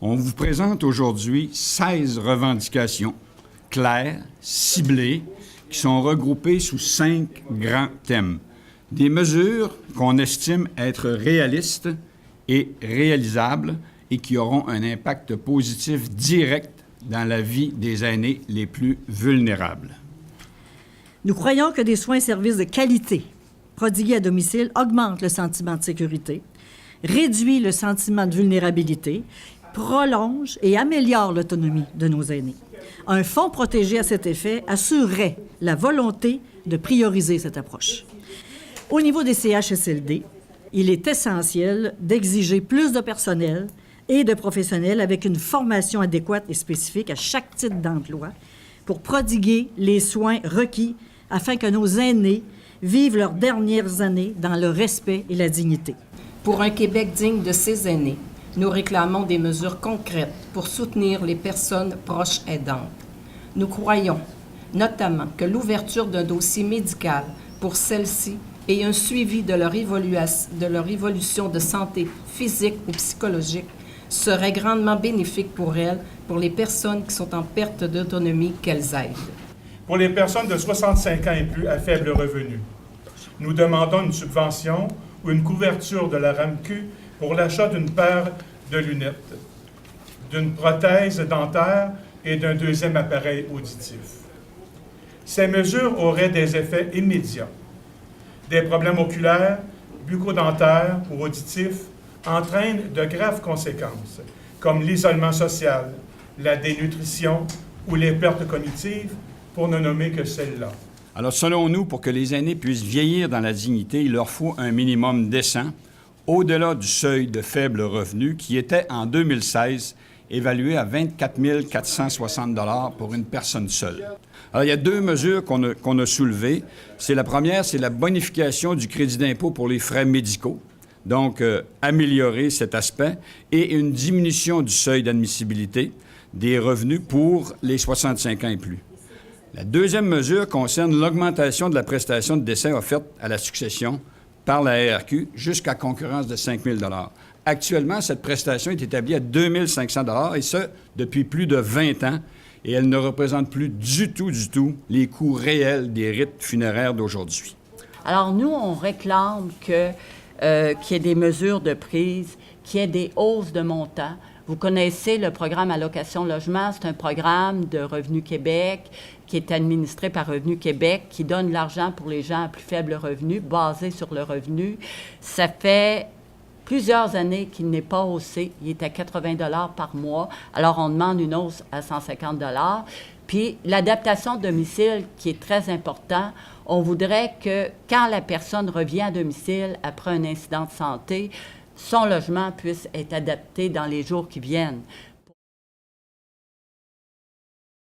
On vous présente aujourd'hui 16 revendications claires, ciblées, qui sont regroupées sous 5 grands thèmes. Des mesures qu'on estime être réalistes et réalisables et qui auront un impact positif direct dans la vie des aînés les plus vulnérables. Nous croyons que des soins et services de qualité prodigués à domicile augmentent le sentiment de sécurité, réduit le sentiment de vulnérabilité, prolonge et améliore l'autonomie de nos aînés. Un fonds protégé à cet effet assurerait la volonté de prioriser cette approche. Au niveau des CHSLD, il est essentiel d'exiger plus de personnel et de professionnels avec une formation adéquate et spécifique à chaque type d'emploi pour prodiguer les soins requis afin que nos aînés vivent leurs dernières années dans le respect et la dignité. Pour un Québec digne de ses aînés, nous réclamons des mesures concrètes pour soutenir les personnes proches aidantes. Nous croyons notamment que l'ouverture d'un dossier médical pour celles-ci et un suivi de leur évolution de santé physique ou psychologique serait grandement bénéfique pour elles, pour les personnes qui sont en perte d'autonomie qu'elles aident. Pour les personnes de 65 ans et plus à faible revenu, nous demandons une subvention ou une couverture de la RAMQ pour l'achat d'une paire de lunettes, d'une prothèse dentaire et d'un deuxième appareil auditif. Ces mesures auraient des effets immédiats. Des problèmes oculaires, bucco-dentaires ou auditifs entraînent de graves conséquences, comme l'isolement social, la dénutrition ou les pertes cognitives, pour ne nommer que celles-là. Alors, selon nous, pour que les aînés puissent vieillir dans la dignité, il leur faut un minimum décent, au-delà du seuil de faible revenu qui était, en 2016, évalué à 24 460 $ pour une personne seule. Alors, il y a 2 mesures qu'on a soulevées. La première, c'est la bonification du crédit d'impôt pour les frais médicaux, donc améliorer cet aspect, et une diminution du seuil d'admissibilité des revenus pour les 65 ans et plus. La deuxième mesure concerne l'augmentation de la prestation de décès offerte à la succession par la ARQ jusqu'à concurrence de 5 000 $. Actuellement, cette prestation est établie à 2 500 $ et ce, depuis plus de 20 ans, et elle ne représente plus du tout les coûts réels des rites funéraires d'aujourd'hui. Alors, nous, on réclame qu'il y ait des mesures de prise, qu'il y ait des hausses de montants. Vous connaissez le programme Allocation Logement, c'est un programme de Revenu Québec qui est administré par Revenu Québec, qui donne l'argent pour les gens à plus faible revenu, basé sur le revenu. Ça fait plusieurs années qu'il n'est pas haussé. Il est à 80 $ par mois. Alors, on demande une hausse à 150 $. Puis, l'adaptation de domicile, qui est très important, on voudrait que quand la personne revient à domicile après un incident de santé, son logement puisse être adapté dans les jours qui viennent.